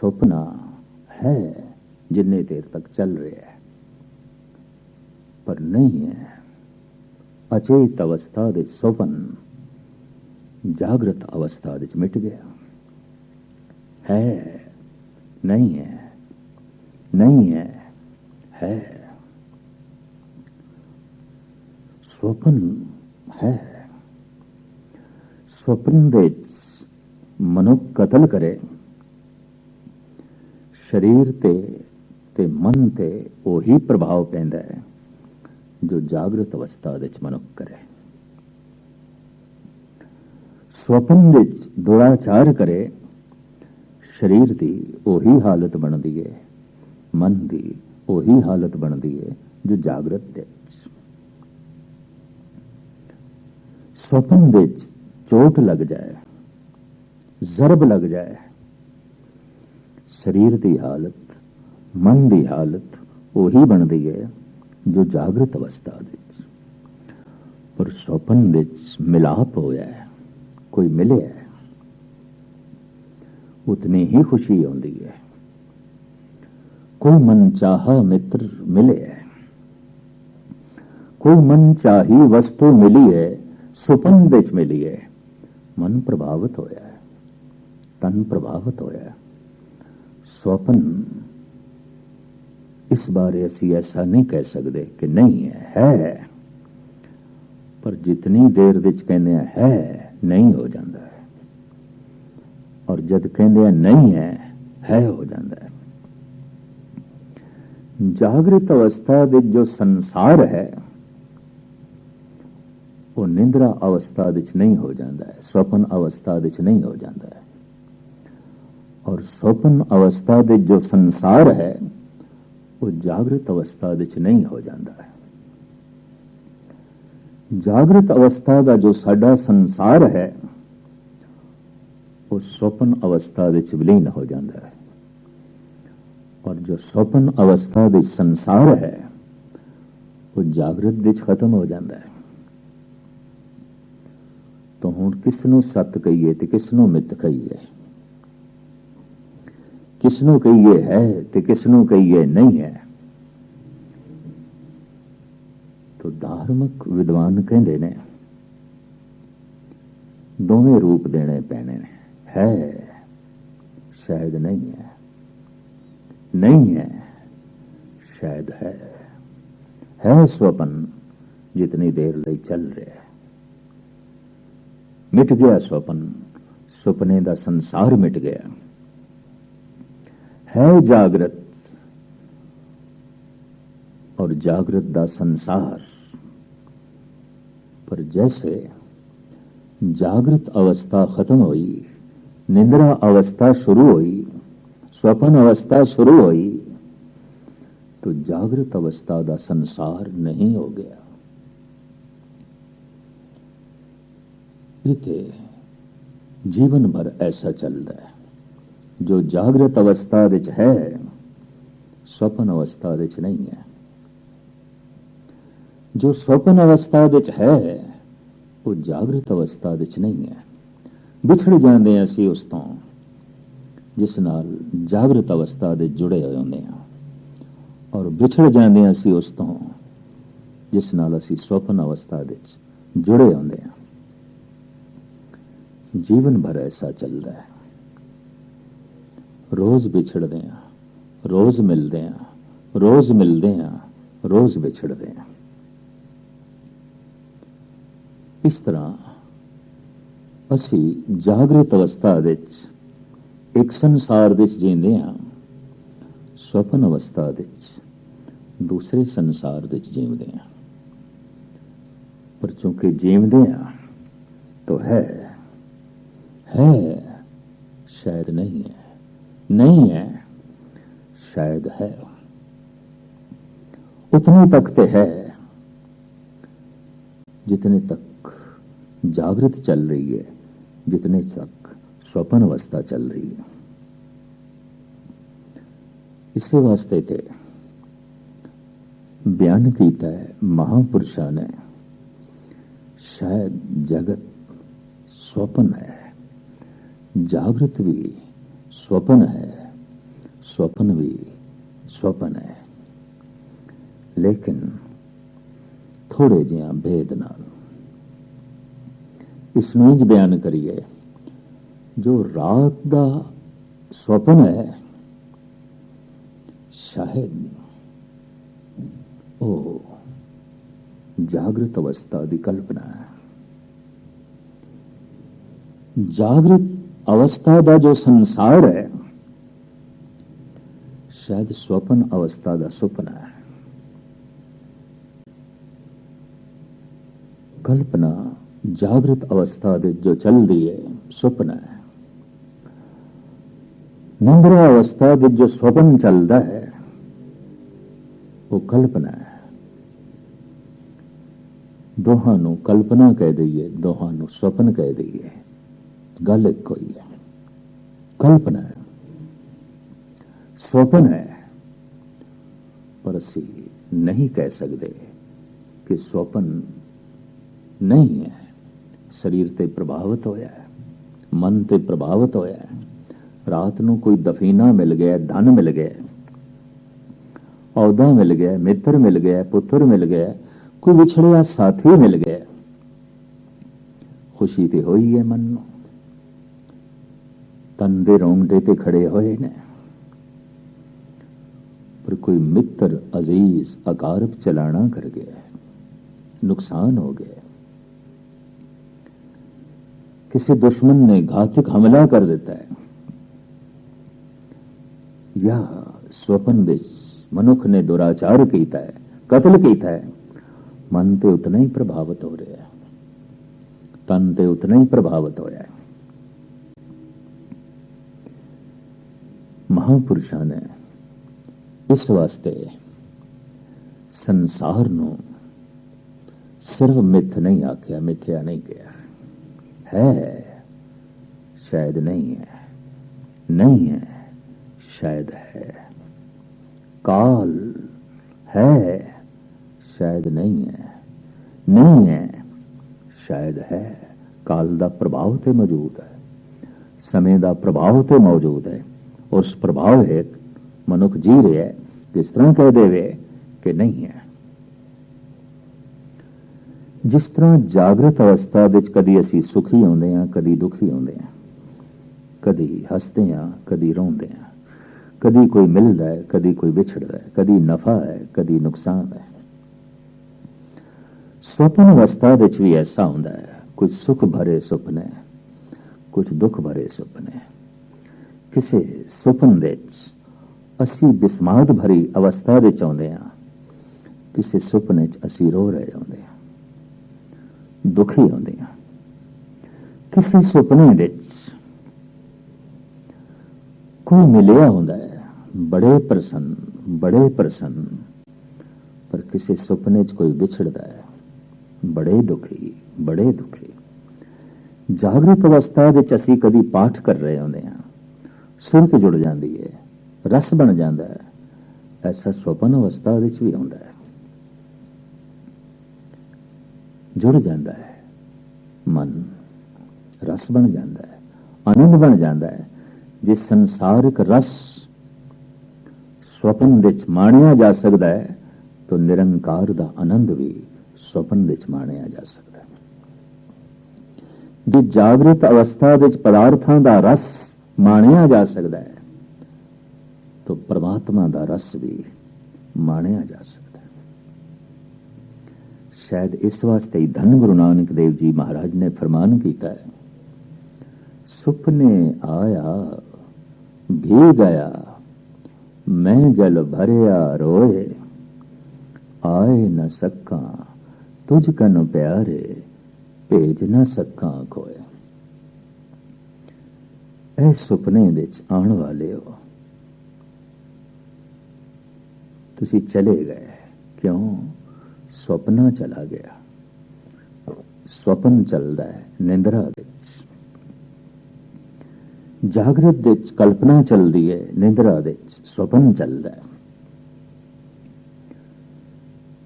ਸੁਪਨਾ ਹੈ ਜਿੰਨੇ ਦੇਰ ਤੱਕ ਚੱਲ ਰਿਹਾ ਹੈ, ਪਰ ਨਹੀਂ ਹੈ। ਅਚੇਤ ਅਵਸਥਾ ਦੇ ਸੁਪਨ ਜਾਗਰਤ ਅਵਸਥਾ ਵਿੱਚ ਮਿਟ ਗਿਆ ਹੈ। ਨਹੀਂ ਹੈ, ਨਹੀਂ ਹੈ, ਹੈ। ਸੁਪਨ ਹੈ। ਸੁਪਨ ਦੇ ਮਨੁੱਖ ਕਤਲ ਕਰੇ, ਸਰੀਰ ਤੇ ਮਨ ਤੇ ਉਹੀ ਪ੍ਰਭਾਵ ਪੈਂਦਾ ਹੈ ਜੋ ਜਾਗਰਤ ਅਵਸਥਾ ਵਿੱਚ ਮਨੁੱਖ ਕਰੇ। ਸੁਪਨ ਵਿੱਚ ਦੁਰਾਚਾਰ ਕਰੇ, ਸਰੀਰ ਦੀ ਉਹੀ ਹਾਲਤ ਬਣਦੀ ਹੈ, ਮਨ ਦੀ ਉਹੀ ਹਾਲਤ ਬਣਦੀ ਹੈ ਜੋ ਜਾਗਰਤ ਦੇ। ਸੁਪਨ ਵਿੱਚ ਚੋਟ ਲੱਗ ਜਾਏ, ਜ਼ਰਬ ਲੱਗ ਜਾਏ, ਸਰੀਰ ਦੀ ਹਾਲਤ, ਮਨ ਦੀ ਹਾਲਤ ਉਹੀ ਬਣਦੀ ਹੈ ਜੋ ਜਾਗਰਤ ਅਵਸਥਾ ਵਿੱਚ। ਪਰ ਸੁਪਨ ਵਿੱਚ ਮਿਲਾਪ ਹੋਇਆ ਹੈ, ਕੋਈ ਮਿਲਿਆ ਹੈ, ਉਤਨੀ ਹੀ ਖੁਸ਼ੀ ਆਉਂਦੀ ਹੈ। ਕੋਈ ਮਨ ਚਾਹਾ ਮਿੱਤਰ ਮਿਲੇ ਹੈ, ਕੋਈ ਮਨ ਚਾਹੀ ਵਸਤੂ ਮਿਲੀ ਹੈ, ਸੁਪਨ ਵਿੱਚ ਮਿਲੀ ਹੈ। ਮਨ ਪ੍ਰਭਾਵਿਤ ਹੋਇਆ ਹੈ, ਤਨ ਪ੍ਰਭਾਵਿਤ ਹੋਇਆ ਹੈ। ਸੁਪਨ ਇਸ ਬਾਰੇ ਅਸੀਂ ਐਸਾ ਨਹੀਂ ਕਹਿ ਸਕਦੇ ਕਿ ਨਹੀਂ ਹੈ, ਹੈ। ਪਰ ਜਿਤਨੀ ਦੇਰ ਵਿੱਚ ਕਹਿੰਦੇ ਹੈ, ਨਹੀਂ ਹੋ ਜਾਂਦਾ ਹੈ। ਔਰ ਜਦ ਕਹਿੰਦੇ ਨਹੀਂ ਹੈ, ਹੈ ਹੋ ਜਾਂਦਾ ਹੈ। ਜਾਗਰਿਤ ਅਵਸਥਾ ਵਿੱਚ ਜੋ ਸੰਸਾਰ ਹੈ ਉਹ ਨਿੰਦਰਾ ਅਵਸਥਾ ਵਿੱਚ ਨਹੀਂ ਹੋ ਜਾਂਦਾ ਹੈ, ਸੁਪਨ ਅਵਸਥਾ ਵਿੱਚ ਨਹੀਂ ਹੋ ਜਾਂਦਾ ਹੈ। ਔਰ ਸੁਪਨ ਅਵਸਥਾ ਵਿੱਚ ਜੋ ਸੰਸਾਰ ਹੈ ਉਹ ਜਾਗਰਿਤ ਅਵਸਥਾ ਵਿੱਚ ਨਹੀਂ ਹੋ ਜਾਂਦਾ ਹੈ। ਜਾਗਰਿਤ ਅਵਸਥਾ ਦਾ ਜੋ ਸਾਡਾ ਸੰਸਾਰ ਹੈ ਉਹ ਸੁਪਨ ਅਵਸਥਾ ਵਿੱਚ ਵਿਲੀਨ ਹੋ ਜਾਂਦਾ ਹੈ। ਔਰ ਜੋ ਸੁਪਨ ਅਵਸਥਾ ਵਿੱਚ ਸੰਸਾਰ ਹੈ ਉਹ ਜਾਗਰਿਤ ਵਿੱਚ ਖਤਮ ਹੋ ਜਾਂਦਾ ਹੈ। ਤਾਂ ਹੁਣ ਕਿਸ ਨੂੰ ਸੱਤ ਕਹੀਏ ਤੇ ਕਿਸ ਨੂੰ ਮਿੱਥ ਕਹੀਏ, ਕਿਸ ਨੂੰ ਕਹੀਏ ਹੈ ਤੇ ਕਿਸ ਨੂੰ ਕਹੀਏ ਨਹੀਂ ਹੈ। ਤਾਂ ਧਾਰਮਿਕ ਵਿਦਵਾਨ ਕਹਿੰਦੇ ਨੇ ਦੋਵੇਂ ਰੂਪ ਦੇਣੇ ਪੈਣੇ ਨੇ। ਹੈ ਸ਼ਾਇਦ ਨਹੀਂ ਹੈ, ਨਹੀਂ ਹੈ ਸ਼ਾਇਦ ਹੈ। ਹੈ ਸੁਪਨ ਜਿਤਨੀ ਦੇਰ ਲਈ ਚੱਲ ਰਿਹਾ ਹੈ, ਮਿਟ ਗਿਆ ਸੁਪਨ, ਸੁਪਨੇ ਦਾ ਸੰਸਾਰ ਮਿਟ ਗਿਆ। ਹੈ ਜਾਗਰਤ और जागृत दा संसार। पर जैसे जागृत अवस्था खत्म हुई, निंद्रा अवस्था शुरू हुई, स्वप्न अवस्था शुरू हुई, तो जागृत अवस्था दा संसार नहीं हो गया। इते जीवन भर ऐसा चलता है। जो जागृत अवस्था विच है स्वप्न अवस्था विच नहीं है। जो स्वप्न अवस्था विच है वो जागृत अवस्था विच नहीं है। विछड़ जाते हैं असी उस तो जिस नाल जागृत अवस्था दे जुड़े हुए होंदे हां, और विछड़ जाते हैं असी उस तो जिस नाल असी स्वप्न अवस्था विच जुड़े होंदे हां। जीवन भर ऐसा चलता है। रोज विछड़ते हैं, रोज मिलते हैं, रोज मिलते हैं, रोज विछड़ते हैं। इस तरह असी जागृत अवस्था विच एक संसार विच जींदे हां, स्वप्न अवस्था विच दूसरे संसार विच जीवदे हां। पर चूंकि जीवदे हां तो है शायद नहीं है, नहीं है शायद है। उतने तक ते है जितने तक जागृत चल रही है, जितने तक स्वप्न अवस्था चल रही है। इस वास्ते थे बयान किया है महापुरुषों ने, शायद जगत स्वप्न है, जागृत भी स्वप्न है, स्वप्न भी स्वप्न है, लेकिन थोड़े जिहा भेद नाल। इसनूं इंज बयान करिए, जो रात दा स्वप्न है शायद वो जागृत अवस्था की कल्पना है। जागृत अवस्था का जो संसार है शायद स्वप्न अवस्था का सुपना है। कल्पना जागृत अवस्था दे जो चलती है सुपना है। निंद्रा अवस्था दे जो स्वप्न चलता है वो कल्पना है। दोहां नूं कल्पना कह दईए, दोहां नूं स्वप्न कह दईए, गल एक कोई है। कल्पना है, स्वप्न है, पर असी नहीं कह सकते कि स्वप्न नहीं है। शरीर ते प्रभावित होया है, मन ते प्रभावित होया है। रात नूं कोई दफीना मिल गया, धन मिल गया, औदा मिल गया, मित्र मिल गया, पुत्र मिल गया, कोई विछड़िया साथी मिल गया, खुशी ते होई है मन नूं, तन दे रोंगटे ते खड़े होए ने। पर कोई मित्र अजीज अकारब चलाना कर गया, नुकसान हो गया। किसी दुश्मन ने घातक हमला कर देता है, या स्वप्न दे मनुख ने दुराचार कीता है, कत्ल कीता है, मन ते उतना ही प्रभावित हो रहा है, तन ते उतना ही प्रभावित होया है। महापुरुषों ने इस वास्ते संसार नूं सिर्फ मिथ नहीं आख्या, मिथ्या नहीं किया। है शायद नहीं है, नहीं है शायद है। काल है शायद नहीं है, नहीं है शायद है। काल दा प्रभाव ते मौजूद है, समय दा प्रभाव ते मौजूद है। उस प्रभाव हेत मनुख जी रहा है, किस तरह कह देवे कि नहीं है। जिस तरह जागृत अवस्था विच कदी असी सुखी होंदे हां, कदी दुखी होंदे हां, कदी हसदे हां, कदी रोंदे हां, कदी कोई मिलदा है, कदी कोई विछड़दा है, कदी नफा है, कदी नुकसान है। स्वप्न अवस्था विच भी ऐसा होंदा है, कुछ सुख भरे सुपने, कुछ दुख भरे सुपने। किसी सुपन विच असी बिस्माद भरी अवस्था विच आउंदे हां, किसी सुपने च असी रो रहे होंदे हां, दुखी होंदे हां। किसी सुपने विच कोई मिलिया होंदा है, बड़े प्रसन्न, पर किसी सुपने च कोई विछड़दा है, बड़े दुखी। जागृत अवस्था विच असी कदी पाठ कर रहे होंदे हां, सुरत जुड़ जाती है, रस बन जाता है। ऐसा स्वप्न अवस्था विच भी होंदा है, जुड़ जाता है मन, रस बन जाता है, आनंद बन जाता है। जिस संसारिक रस स्वप्न विच माणिया जा सकता है, तो निरंकार दा आनंद भी स्वप्न विच माणिया जा सकता है। जिस जागृत अवस्था विच पदार्थां दा रस माणिया जा सकता है, तो परमात्मा दा रस भी माणिया जा सकता है। शायद इस वास्ते ही धन गुरु नानक देव जी महाराज ने फरमान किया है, सुपने आया भी गया, मैं जल भरिया रोए, आए न सका तुझ कन प्यारे, भेज न सका खोए। ऐ सुपने विच आने वाले हो, तुसी चले गए, क्यों? स्वप्ना चला गया। स्वप्न चलता है निंद्रा विच, जागृत विच कल्पना चलती है, निंद्रा विच स्वप्न चलता है।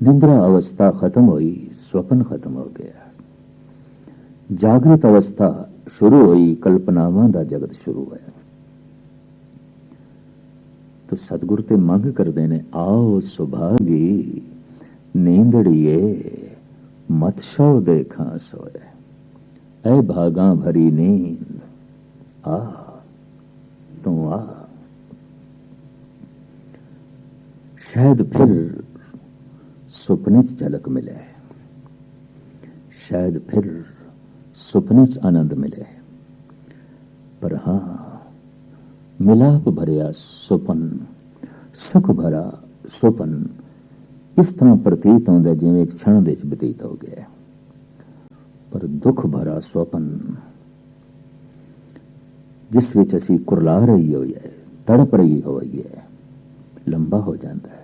निंद्रा अवस्था खत्म हुई, स्वप्न खत्म हो गया। जागृत अवस्था शुरू हुई, कल्पनावां दा जगत शुरू होया। तो सतगुर ते मंग करते ने, आओ सुभागी नींदड़िए मत सो देखा सोए, ऐ भागा भरी नींद आ तू आ। शायद फिर सुपने च झलक मिले, शायद फिर सुपने च आनंद मिले, पर हां मिलाप भरिया सुपन, सुख भरा सुपन इस तरह प्रतीत होंदा जिवें एक क्षण दे च बतीत हो गया, पर दुख भरा सुपन जिस विच असी कुरला रही होई है, तड़प रही होई है, लंबा हो जाता है,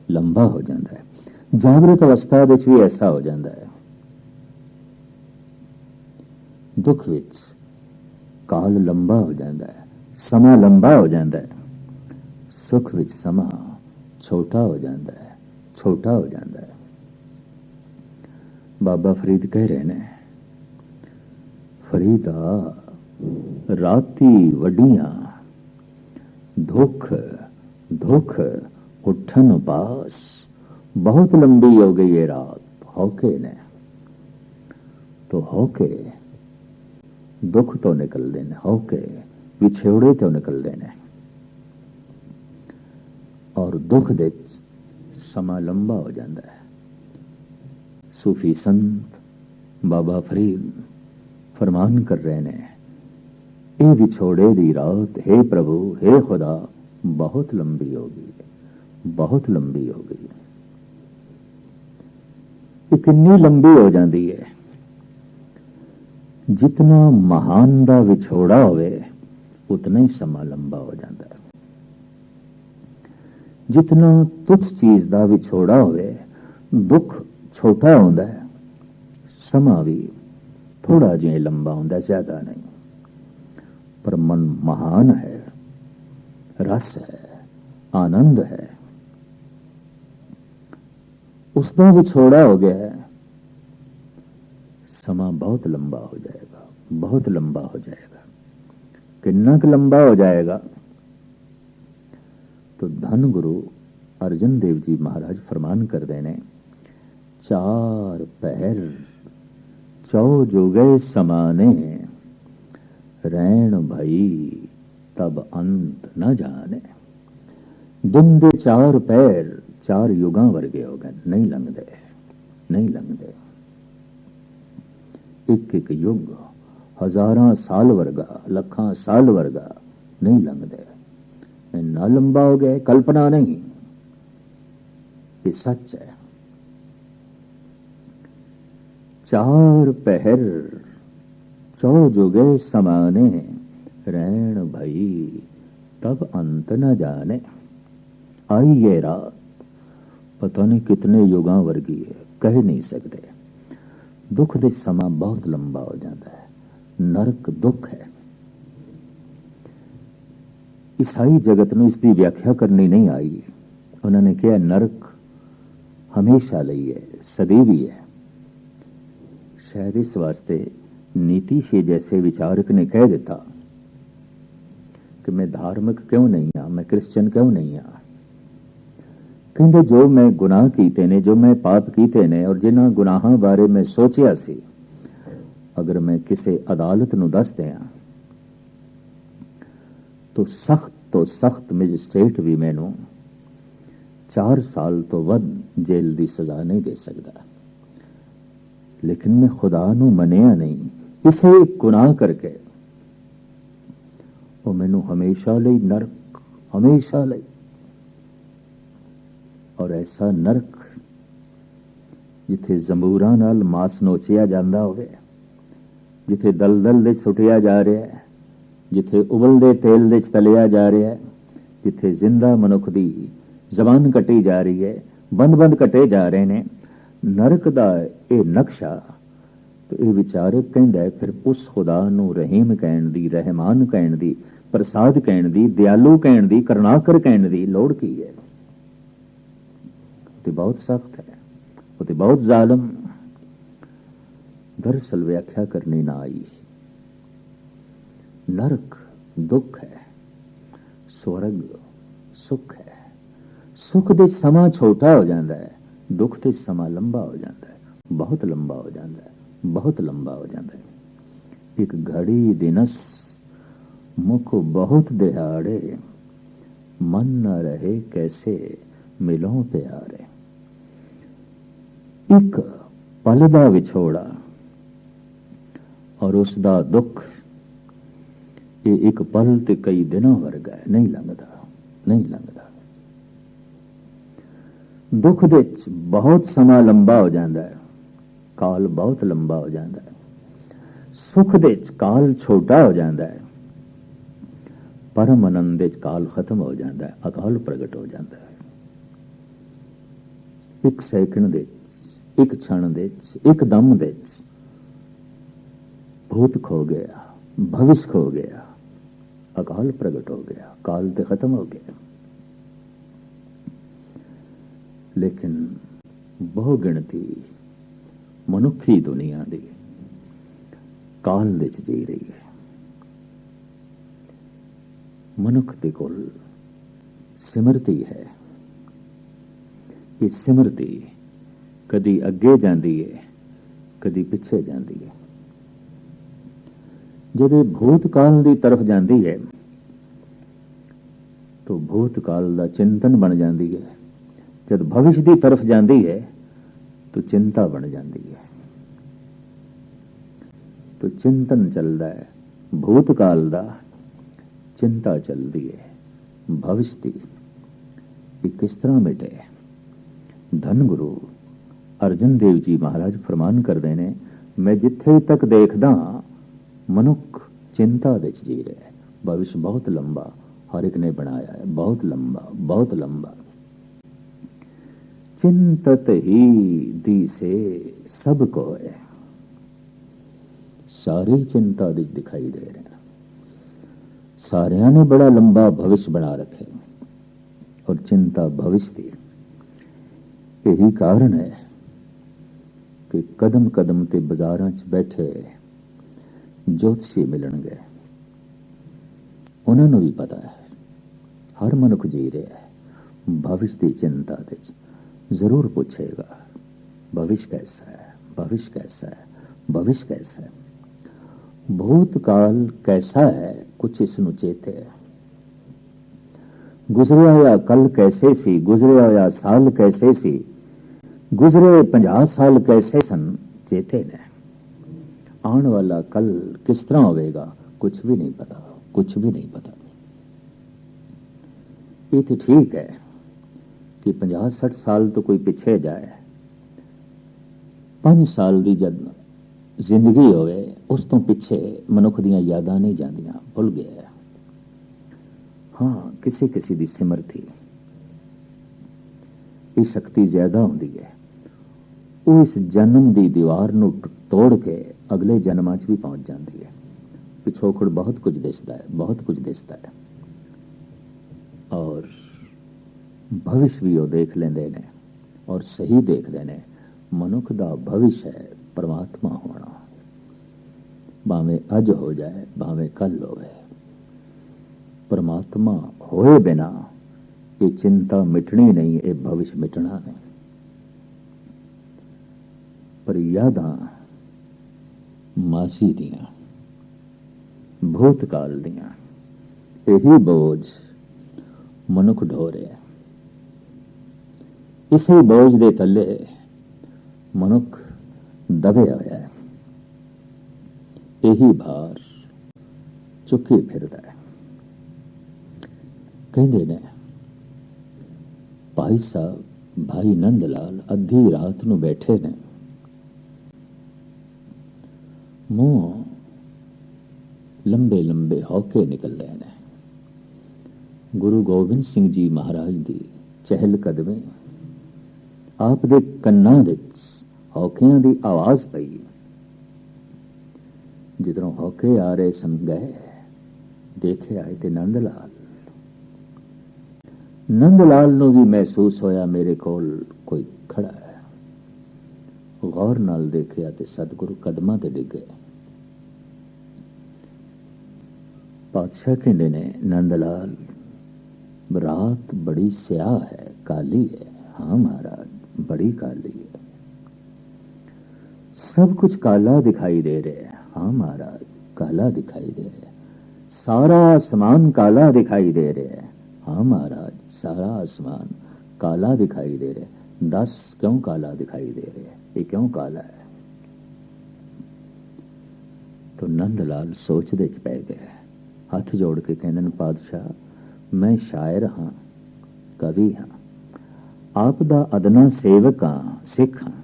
लंबा हो जाता है। जागृत अवस्था विच भी ऐसा हो जाता है। दुख विच काल लंबा हो जाता है, समा लंबा हो जाता है। सुख विच समा छोटा हो जाता है, छोटा हो जाता है। बाबा फरीद कह रहे ने, फरीदा राती वडियां धुख धुख उठन पास, बहुत लंबी हो गई ये रात होके ने, तो होके दुख तो निकलते ने, होके विछोड़े तो निकलते ने, और दुख दे समा लंबा हो जाता है। सूफी संत बाबा फरीद फरमान कर रहे ने, ए विछोड़े दी रात हे प्रभु हे खुदा बहुत लंबी हो गई, बहुत लंबी हो गई। ये कितनी लंबी हो जाती है, जितना महान दा विछोड़ा होवे उतना ही समा लंबा हो जाता है। जितना तुच्छ चीज दा विछोड़ा होवे दुख छोटा होता है, समा भी थोड़ा जिहा लंबा होता, ज्यादा नहीं। पर मन महान है, रस है, आनंद है, उसका विछोड़ा हो गया है, समा बहुत लंबा हो जाएगा, बहुत लंबा हो जाएगा। कितना लंबा हो जाएगा, तो धन गुरु अर्जन देव जी महाराज फरमान कर देने, चार पहर चौ जुगे समाने, रैन भई तब अंत न जाने। दिन दे चार पैर चार युगां वर्गे हो गए, नहीं लंघदे, नहीं लंघदे। एक एक युग हजारां साल वर्गा, लखां साल वर्गा नहीं लंघदे। इन्ना लंबा हो गया, कल्पना नहीं, ये सच है। चार पहर चौ जुगे समाने, रैन भई तब अंत न जाने। आई ये रात पता नहीं कितने युगां वर्गी है, कह नहीं सकते। दुख दे समा बहुत लंबा हो जाता है। नरक दुख है। ईसाई जगत में इसकी व्याख्या करनी नहीं आई। उन्होंने कहा नरक हमेशा ਲਈ है, सदैवी है। शायद इस वास्ते नीति से जैसे विचारक ने कह देता कि मैं धार्मिक क्यों नहीं हाँ, मैं क्रिश्चियन क्यों नहीं हाँ। कहते जो मैं गुनाह कीते ने, जो मैं पाप कीते ने और जिन्हां गुनाहां बारे मैं सोचिया सी, अगर मैं किसी अदालत नूं दस दियां तो सख्त मैजिस्ट्रेट भी मैनू 4 साल तो वध जेल की सजा नहीं दे सकता। लेकिन मैं खुदा नूं मनिया नहीं, इसे एक गुनाह करके वो मैनू हमेशा लई नरक, हमेशा लई। और ऐसा नरक जिथे जंबूरां नाल मास नोचिया जांदा होवे, जिथे दलदल दे सुटिया जा रहा है, जिथे उबलदे तेल दे तलिया जा रहा है, जिथे जिंदा मनुख दी जबान कटी जा रही है, बंद बंद कटे जा रहे ने, नरक दा ये नक्शा। तो ये विचारक कहंदा है फिर उस खुदा नूं रहीम कहण दी, रहमान कहण दी, प्रसाद कहण दी, दयालु कहण दी, करुणाकर कहण दी लोड़ की है? तो बहुत सख्त है, वो तो बहुत जालिम। दरअसल व्याख्या करनी ना आई। नरक दुख है, स्वर्ग ਸੁੱਖ ਹੈ। ਸੁੱਖ ਦੇ ਸਮਾਂ ਛੋਟਾ ਹੋ ਜਾਂਦਾ ਹੈ, ਦੁੱਖ ਦੇ ਸਮਾਂ ਲੰਬਾ ਹੋ ਜਾਂਦਾ ਹੈ, ਬਹੁਤ ਲੰਬਾ ਹੋ ਜਾਂਦਾ ਹੈ, ਬਹੁਤ ਲੰਬਾ ਹੋ ਜਾਂਦਾ ਹੈ। ਇੱਕ ਘੜੀ ਦਿਨਸ ਮੁਖ ਬਹੁਤ ਦਿਹਾੜੇ, ਮਨ ਨਾ ਰਹੇ ਕੈਸੇ ਮਿਲੋਂ ਪਿਆਰੇ। ਇੱਕ ਪਲ ਦਾ ਵਿਛੋੜਾ ਔਰ ਉਸ ਦਾ ਦੁੱਖ, ਇਹ ਇੱਕ ਪਲ ਤੇ ਕਈ ਦਿਨਾਂ ਵਰਗਾ ਹੈ, ਨਹੀਂ ਲੰਘਦਾ, ਨਹੀਂ ਲੰਘਦਾ। ਦੁੱਖ ਦੇ ਵਿੱਚ ਬਹੁਤ ਸਮਾਂ ਲੰਬਾ ਹੋ ਜਾਂਦਾ ਹੈ, ਕਾਲ ਬਹੁਤ ਲੰਬਾ ਹੋ ਜਾਂਦਾ ਹੈ। ਸੁੱਖ ਦੇ ਵਿੱਚ ਕਾਲ ਛੋਟਾ ਹੋ ਜਾਂਦਾ ਹੈ, ਪਰਮ ਆਨੰਦ ਵਿੱਚ ਕਾਲ ਖਤਮ ਹੋ ਜਾਂਦਾ ਹੈ, ਅਕਾਲ ਪ੍ਰਗਟ ਹੋ ਜਾਂਦਾ ਹੈ। ਇੱਕ ਸੈਕਿੰਡ ਦੇ ਵਿੱਚ, ਇੱਕ ਛਣ ਦੇ ਵਿੱਚ, ਇੱਕ ਦਮ ਦੇ ਵਿੱਚ ਭੂਤ ਖੋ ਗਿਆ, ਭਵਿਸ਼ ਖੋ ਗਿਆ, ਅਕਾਲ ਪ੍ਰਗਟ ਹੋ ਗਿਆ, ਕਾਲ ਤੇ ਖਤਮ ਹੋ ਗਿਆ। ਲੇਕਿਨ ਬਹੁ ਗਿਣਤੀ ਮਨੁੱਖੀ ਦੁਨੀਆ ਦੀ ਕਾਲ ਵਿੱਚ ਜੀ ਰਹੀ ਹੈ। ਮਨੁੱਖ ਦੇ ਕੋਲ ਸਿਮਰਤੀ ਹੈ। ਇਹ ਸਿਮਰਤੀ ਕਦੀ ਅੱਗੇ ਜਾਂਦੀ ਹੈ, ਕਦੀ ਪਿੱਛੇ ਜਾਂਦੀ ਹੈ। ਜਦੋਂ ਭੂਤਕਾਲ ਦੀ ਤਰਫ ਜਾਂਦੀ ਹੈ ਤਾਂ ਭੂਤਕਾਲ ਦਾ ਚਿੰਤਨ ਬਣ ਜਾਂਦੀ ਹੈ। ਜਦ ਭਵਿष्य ਦੀ ਤਰਫ ਜਾਂਦੀ ਹੈ ਤਾਂ ਚਿੰਤਾ ਬਣ ਜਾਂਦੀ ਹੈ। ਤਾਂ ਚਿੰਤਨ ਚੱਲਦਾ ਹੈ ਭੂਤਕਾਲ ਦਾ, ਚਿੰਤਾ ਚੱਲਦੀ ਹੈ ਭਵਿष्य ਦੀ। ਇਹ ਕਿਸ ਤਰ੍ਹਾਂ ਮਿਟੇ? ਧੰਨ ਗੁਰੂ ਅਰਜਨ ਦੇਵ ਜੀ ਮਹਾਰਾਜ ਫਰਮਾਨ ਕਰਦੇ ਨੇ, ਮੈਂ ਜਿੱਥੇ ਤੱਕ ਦੇਖਦਾ ਮਨੁੱਖ ਚਿੰਤਾ ਵਿੱਚ ਜੀ ਰਿਹਾ ਹੈ। ਭਵਿष्य ਬਹੁਤ ਲੰਬਾ ਹਰ ਇੱਕ ਨੇ ਬਣਾਇਆ ਹੈ, ਬਹੁਤ ਲੰਬਾ, ਬਹੁਤ ਲੰਬਾ। चिंतत ही दिसे सब को है। सारी चिंता दिखाई दे रहे हैं। सारिया ने बड़ा लंबा भविष्य बना रखे और चिंता भविष्य की। यही कारण है कि कदम कदम ते बाजारां च बैठे ज्योतिषी मिलणगे, उन्होंने भी पता है हर मनुख जी रहा है भविष्य की चिंता दे। जरूर पूछेगा भविष्य कैसा है, भविष्य कैसा है, भविष्य कैसा है, भूतकाल कैसा है, कुछ इसनु चेते है। गुजरिया होया कल कैसे सी, गुजरिया होया साल कैसे सी, गुजरे 50 साल कैसे सन, चेते ने। आने वाला कल किस तरह होगा कुछ भी नहीं पता, कुछ भी नहीं पता। ये तो ठीक है कि 50-60 साल तो कोई पिछे जाए, 5 साल की जद जिंदगी होवे उस तो पिछे मनुख दियां यादां नहीं जांदियां, भुल गया। हाँ, किसी किसी की सिमरती ये शक्ति ज्यादा होंदी है, वो इस जन्म की दीवार नूं तोड़ के अगले जन्मां च भी पहुंच जाती है। पिछोखड़ बहुत कुछ दिसदा है, बहुत कुछ दिसदा है। और भविष्य भी वो देख लेंदे ने और सही देखते ने। मनुख दा भविष्य है परमात्मा होना, भावें अज हो जाए भावें कल होवे। परमात्मा होए बिना ये चिंता मिटनी नहीं, ये भविष्य मिटना नहीं। पर यादां मासी दियां, भूतकाल दियां, यही बोझ मनुख ढो रहा है। इसे बोझ दे थले मनुख दबे होया है, यही भार चुकी फिरदा है। कहते ने भाई साहब, भाई नंद लाल अद्धी रात नूं बैठे ने, मुंह लंबे लंबे हौके निकल रहे ने। गुरु गोबिंद सिंह जी महाराज दी चहल कदमी आप दे कन्नां विच हौकियां दी आवाज पई। जिधरों हौके आ रहे सन गए, देखे आए ते नंद लाल। नंद लाल नूं भी महसूस होया मेरे कोल कोई खड़ा है। गौर नाल देखिया ते सतगुरु कदमां ते डिगे। पातशाह कहंदे ने, नंद लाल रात बड़ी स्याह है, काली है। हाँ महाराज, बड़ी काली है। सब कुछ काला दिखाई दे रहे है। हाँ महाराज, काला दिखाई दे रहे है। सारा आसमान काला दिखाई दे रहे है। हाँ महाराज, सारा आसमान काला दिखाई दे रहे। दस क्यों काला दिखाई दे रहे है? ये क्यों काला है? तो नंदलाल सोचदे च पै गए। हथ जोड़ के कहंदे ने, पातशाह मैं शायर हाँ, कवि हाँ, आप दा अदना सेवक हाँ, सिख हाँ।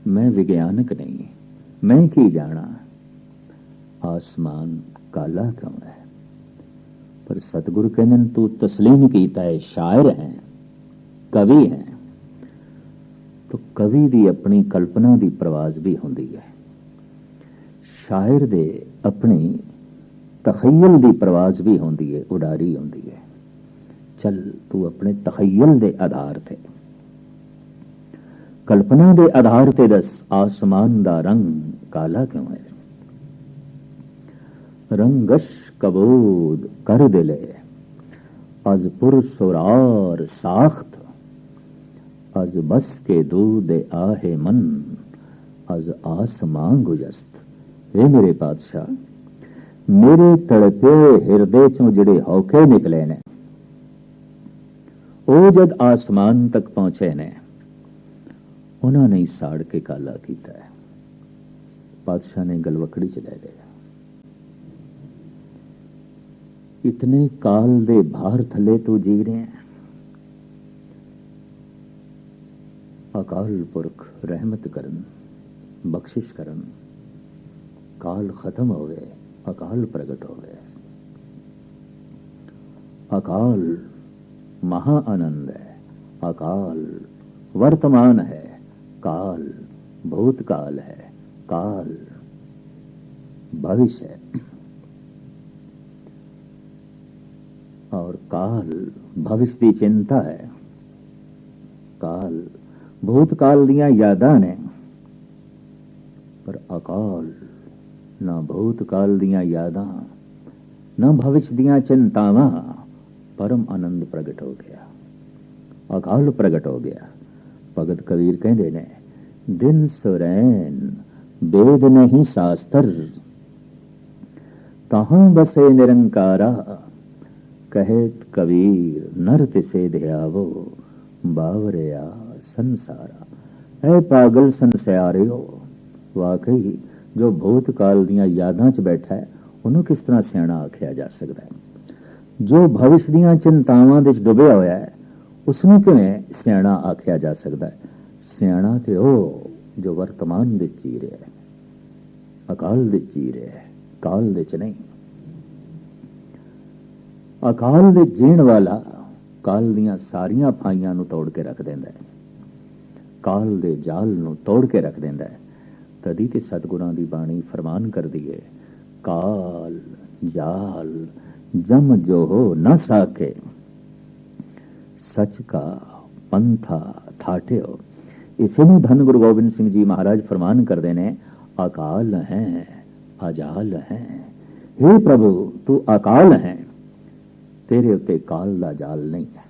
मैं विज्ञानक नहीं, मैं की जाना आसमान काला क्यों है? पर सतगुरु कहंदे तू तस्लीम कीता है, शायर है, कवि है। तो कवि दी अपनी कल्पना दी प्रवाज भी होंदी है, शायर दे अपनी तखयल दी प्रवाज भी होंदी है, उडारी होंदी है। चल तू अपने तखयल दे आधार ते, कल्पना दे आधार ते दस, आसमान दा रंग काला क्यों है? रंगश कबूद कर दिले अज पुरसुरार साख्त, अज बस के दूध आहे मन, अज आसमां गुजस्त। हे मेरे पातशाह, मेरे तड़पे हिरदे चों जिहड़े हौके निकले ने, ਉਹ जद आसमान तक पहुंचे ने, उन्होंने ही साड़ के काला किया है। पातशाह ने गलवकड़ी च ले लिया। इतने काल दे भार थले तो जी रहे हैं। अकाल पुरख रहमत करन, बख्शिश करन, काल खत्म हो गए, अकाल प्रगट हो गए। अकाल महा आनंद है, अकाल वर्तमान है, काल भूतकाल है, काल भविष्य है, और काल भविष्य की चिंता है। काल भूतकाल दियां यादां ने, पर अकाल ना भूतकाल दियां यादां, ना भविष्य दियां चिंतावां। परम आनंद प्रगट हो गया, अकाल प्रगट हो गया। भगत कबीर कहते ने, दिन सुरैन वेद नहीं शास्त्र, तहां बसे निरंकारा, कहेत कबीर नर तिसे ध्यावो, बावरिया संसारा। ऐ पागल संसारियो, वाकई जो भूतकाल दियां यादां च बैठा है, उन्होंने किस तरह सियाणा आख्या जा सकता है? जो भविष्य दियां चिंतावां दे डुबिया होया है, उसनूं किवें सियाणा आख्या जा सकता है? सियाणा ते ओ जो वर्तमान दे जी रहा है, अकाल दे जी रहा है, काल दे च नहीं। अकाल दे जीण वाला काल दियां सारियां फाइयां नूं तोड़ के रख देंदा है, काल दे जाल नूं तोड़ के रख देंदा है। तदी ते सतगुरां दी बाणी फरमान कर दी है, काल जाल जम जो हो न साके, सच का पंथा ठाटे हो। इसे नूं धन गुरु गोबिंद सिंह जी महाराज फरमान कर देने, अकाल है अजाल है। हे प्रभु तू अकाल है, तेरे उत्ते काल दा जाल नहीं है।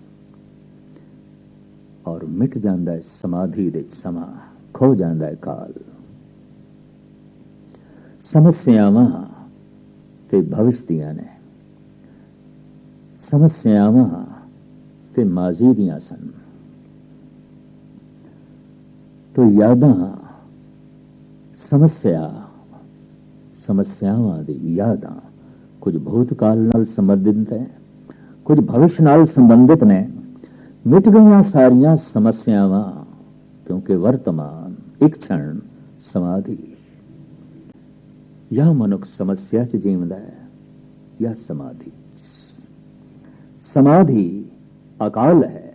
और मिट जांदा है समाधि दे समा, खो जांदा है काल। समस्यावां ते भविष्य दियां ने, समस्यावां ते माजी दियां सन। तो यादां समस्यावां दी यादां कुछ भूतकाल नाल संबंधित है, कुछ भविष्य नाल संबंधित ने। मिट गईयां सारियां समस्यावां, क्योंकि वर्तमान एक क्षण समाधि। या मनुख समस्या च जीवदा है या समाधि। समाधि अकाल है,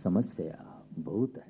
समस्या भूत है।